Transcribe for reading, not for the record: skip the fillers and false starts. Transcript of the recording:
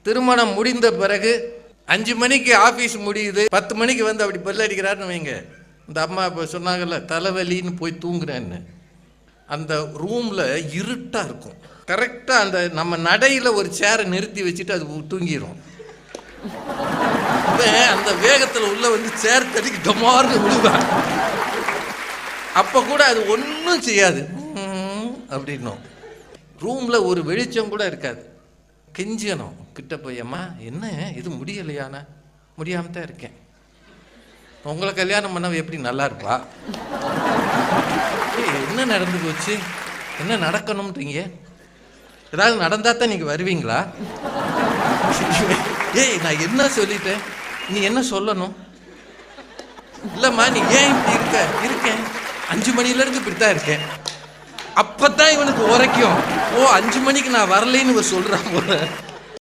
திருமணம் முடிந்த பிறகு 5 மணிக்கு ஆஃபீஸ் முடியுது, 10 மணிக்கு வந்து அப்படி பெல் அடிக்கிறாருன்னு வைங்க. இந்த அம்மா இப்போ சொன்னாங்கல்ல தலைவலின்னு போய் தூங்குறேன்னு, அந்த ரூமில் இருட்டாக இருக்கும். கரெக்டாக அந்த நம்ம நடையில் ஒரு சேரை நிறுத்தி வச்சுட்டு அது தூங்கிடும். அந்த வேகத்தில் உள்ள வந்து சேர் தட்டிக்கு டமார்னு விழுவான். அப்போ கூட அது ஒன்றும் செய்யாது அப்படின்னும். ரூமில் ஒரு வெளிச்சம் கூட இருக்காது. கெஞ்சணும் கிட்ட போய், அம்மா என்ன இது முடியலையானா? முடியாமல் தான் இருக்கேன். உங்களை கல்யாணம் பண்ண எப்படி நல்லா இருப்பா? என்ன நடந்து போச்சு, என்ன நடக்கணும்ன்றீங்க? ஏதாவது நடந்தா தான் நீங்கள் வருவீங்களா? ஏய் நான் என்ன சொல்லிட்டேன், நீ என்ன சொல்லணும்? இல்லைம்மா நீ ஏன் இப்படி இருக்கேன் 5 மணிலேருந்து இப்படி தான் இருக்கேன். அப்போ தான் இவனுக்கு உரைக்கும், ஓ 5 மணிக்கு நான் வரலைன்னு சொல்கிறான் போல.